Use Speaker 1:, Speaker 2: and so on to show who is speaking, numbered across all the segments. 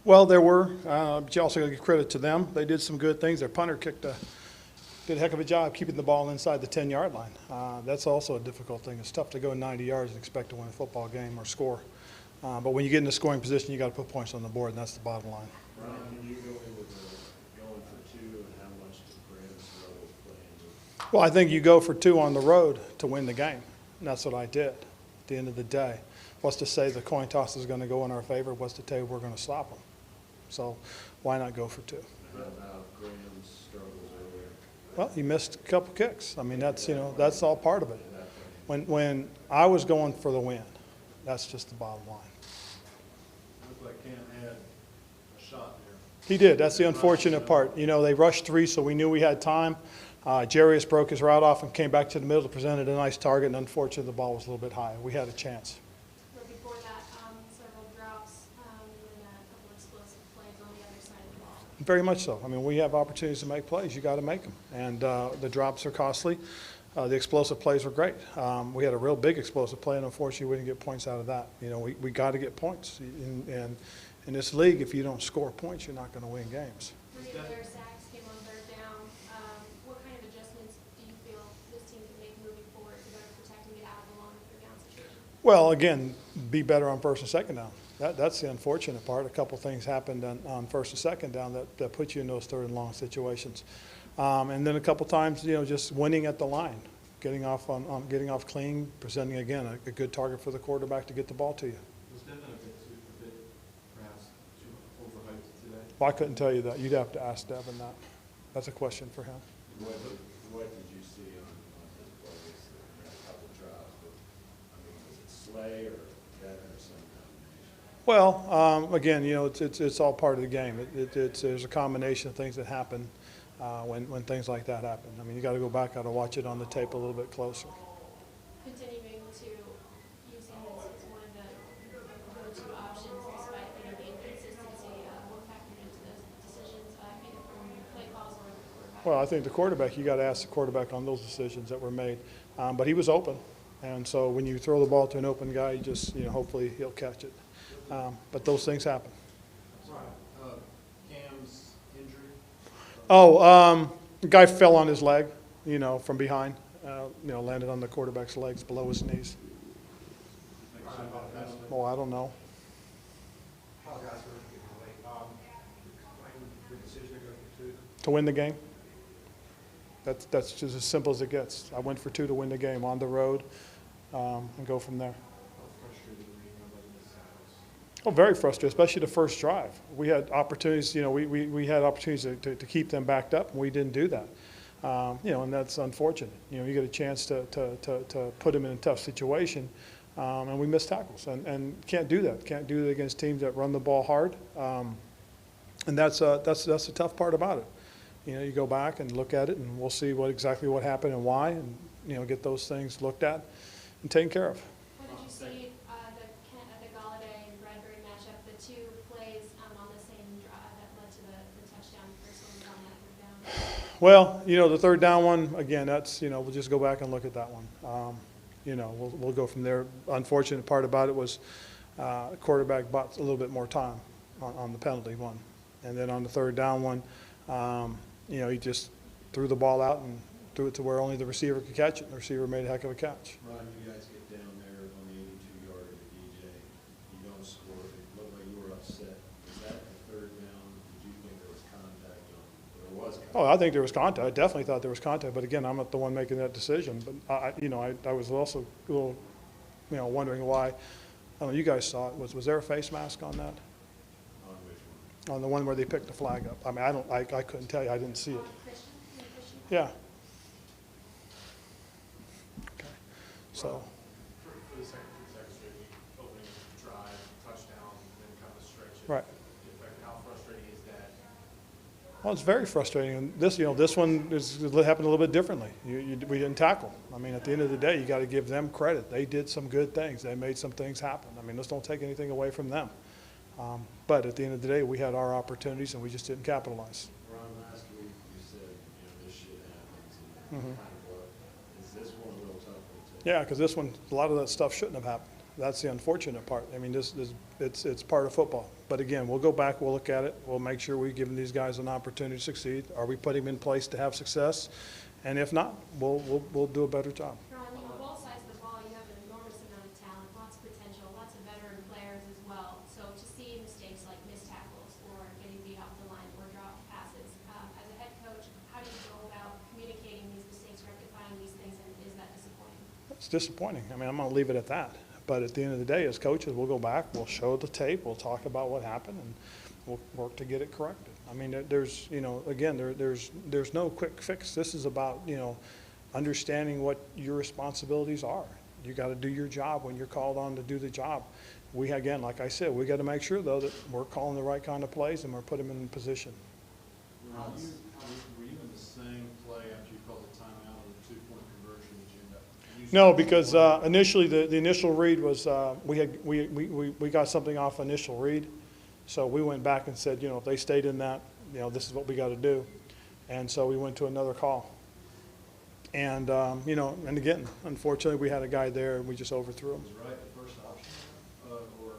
Speaker 1: Well, there were, but you also got to give credit to them. They did some good things. Their punter did a heck of a job keeping the ball inside the 10-yard line. That's also a difficult thing. It's tough to go 90 yards and expect to win a football game or score. But when you get in a scoring position, you got to put points on the board, and that's the bottom line.
Speaker 2: Ron, can you go in with going for two, and how much does Graham struggle playing with?
Speaker 1: Well, I think you go for two on the road to win the game, and that's what I did at the end of the day. What's to say the coin toss is going to go in our favor? What's to tell you we're going to stop them? So why not go for two?
Speaker 2: How about Graham's struggles earlier?
Speaker 1: Well, he missed a couple kicks. I mean, that's all part of it. When I was going for the win, that's just the bottom line.
Speaker 2: Looked like Cam had a shot there.
Speaker 1: He did. That's the unfortunate part. They rushed three, so we knew we had time. Jarius broke his route off and came back to the middle, presented a nice target, and unfortunately the ball was a little bit high. We had a chance.
Speaker 3: But before that, several drops and a couple explosive plays on the other side of the ball.
Speaker 1: Very much so. I mean, we have opportunities to make plays. You got to make them. And the drops are costly. The explosive plays were great. We had a real big explosive play, and unfortunately we didn't get points out of that. We got to get points. And in this league, if you don't score points, you're not going to win games.
Speaker 3: 3 of their sacks came on third down. What kind of adjustments do you feel this team can make moving forward to better protect and get out of the long third down situation?
Speaker 1: Well, again, be better on first and second down. That's the unfortunate part. A couple things happened on first and second down that put you in those third and long situations. And then a couple times, just winning at the line, getting off clean, presenting again a good target for the quarterback to get the ball to you.
Speaker 4: Was Devin a bit perhaps too overhyped today?
Speaker 1: Well, I couldn't tell you that. You'd have to ask Devin that. That's a question for him.
Speaker 2: What did you see on his plays? There were a couple drops, but was it Slay or Devin or some combination?
Speaker 1: Well, again, it's all part of the game. There's a combination of things that happen when things like that happen. I mean, you got to go back, got to watch it on the tape a little bit closer.
Speaker 3: Continuing to use him as one of the go-to options despite the inconsistency, what factored into those decisions, either from play calls or the quarterback?
Speaker 1: Well, I think the quarterback, you got to ask the quarterback on those decisions that were made. But he was open, and so when you throw the ball to an open guy, you just hopefully he'll catch it. But those things happen.
Speaker 2: Cam's injury?
Speaker 1: The guy fell on his leg, from behind. Landed on the quarterback's legs below his knees. Oh, I don't know. To win the game. That's just as simple as it gets. I went for two to win the game on the road, and go from there. Oh, very frustrated, especially the first drive. We had opportunities, we had opportunities to keep them backed up, and we didn't do that. And that's unfortunate. You get a chance to put them in a tough situation, and we missed tackles, and can't do that. Can't do that against teams that run the ball hard, and that's the tough part about it. You go back and look at it, and we'll see exactly what happened and why, and get those things looked at and taken care of.
Speaker 3: What did you see the Galladay and Bradbury matchup, the two plays on the same drive that led to the touchdown, the first one was on that third down?
Speaker 1: Well, the third down one, again, that's, we'll just go back and look at that one. We'll go from there. Unfortunate part about it was quarterback bought a little bit more time on the penalty one. And then on the third down one, he just threw the ball out and threw it to where only the receiver could catch it. The receiver made a heck of a catch.
Speaker 2: Ron, you guys get down there on the 82-yarder to DJ. You don't score. It looked like you were upset. Was that the third down? Did you think there was contact on? There was contact.
Speaker 1: Oh, I think there was contact. I definitely thought there was contact. But again, I'm not the one making that decision. But I was also a little, wondering why. I don't know. You guys saw it. Was there a face mask on that?
Speaker 2: On which one?
Speaker 1: On the one where they picked the flag up. I mean, I couldn't tell you. I didn't see it. Yeah. Okay. So.
Speaker 4: For the second straight week, opening drive, touchdown, then kind of stretch it.
Speaker 1: Right.
Speaker 4: How frustrating is that?
Speaker 1: Well, it's very frustrating. And this one happened a little bit differently. We didn't tackle. I mean, at the end of the day, you got to give them credit. They did some good things. They made some things happen. I mean, let's don't take anything away from them. But at the end of the day, we had our opportunities and we just didn't capitalize.
Speaker 2: Ron, last week you said, this shit happens. And
Speaker 1: Mm-hmm.
Speaker 2: kind of what? Is this one a little tougher to?
Speaker 1: Yeah, because this one, a lot of that stuff shouldn't have happened. That's the unfortunate part. I mean, it's part of football. But again, we'll go back, we'll look at it, we'll make sure we're giving these guys an opportunity to succeed. Are we putting them in place to have success? And if not, we'll do a better job.
Speaker 3: Ron, you know, both sides of the ball, you have an enormous amount of talent, lots of potential, lots of veteran players as well. So to see mistakes like missed tackles or getting beat off the line or dropped passes, as a head coach, how do you go about communicating these mistakes, rectifying these things, and is that disappointing?
Speaker 1: It's disappointing. I mean, I'm going to leave it at that. But at the end of the day, as coaches, we'll go back, we'll show the tape, we'll talk about what happened, and we'll work to get it corrected. I mean, there's, you know, again, there's no quick fix. This is about, you know, understanding what your responsibilities are. You got to do your job when you're called on to do the job. We, again, like I said, we got to make sure, though, that we're calling the right kind of plays and we're putting them in position.
Speaker 2: Ron, were you in the same play after you called the timeout or the two-point conversion that you ended up?
Speaker 1: No, because initially the initial read was we got something off initial read, so we went back and said, you know, if they stayed in that, you know, this is what we got to do, and so we went to another call. And you know, and again, unfortunately, we had a guy there and we just overthrew him.
Speaker 2: Was Wright the first option, or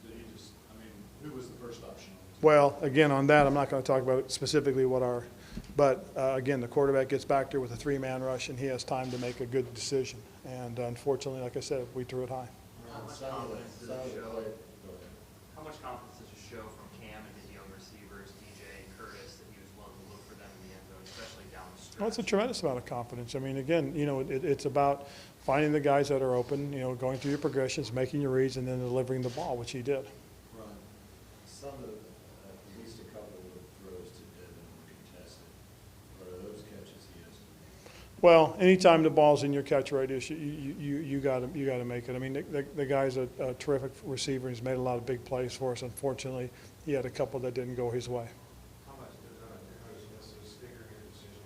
Speaker 2: did he just? I mean, who was the first option?
Speaker 1: Well, again, on that, I'm not going to talk about specifically what our, but again, the quarterback gets back there with a three-man rush, and he has time to make a good decision. And unfortunately, like I said, we threw it high.
Speaker 5: How much confidence does it show? How much confidence does it show from Cam and his young receivers, DJ and Curtis, that he was willing to look for them in the end zone, especially down the stretch?
Speaker 1: Well, it's a tremendous amount of confidence. I mean, again, you know, it's about finding the guys that are open, you know, going through your progressions, making your reads, and then delivering the ball, which he did.
Speaker 2: Ron, some of at least a couple of the throws to Devin were contested. But are those catches he has to make?
Speaker 1: Well, anytime the ball's in your catch radius, you got to make it. I mean, the guy's a terrific receiver. He's made a lot of big plays for us. Unfortunately, he had a couple that didn't go his way.
Speaker 4: How much did Mrs. Sticker get a decision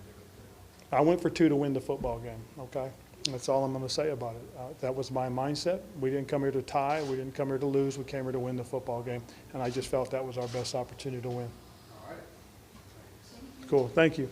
Speaker 4: making?
Speaker 1: I went for 2 to win the football game, okay? That's all I'm going to say about it. That was my mindset. We didn't come here to tie. We didn't come here to lose. We came here to win the football game, and I just felt that was our best opportunity to win.
Speaker 4: All right.
Speaker 1: Cool. Thank you.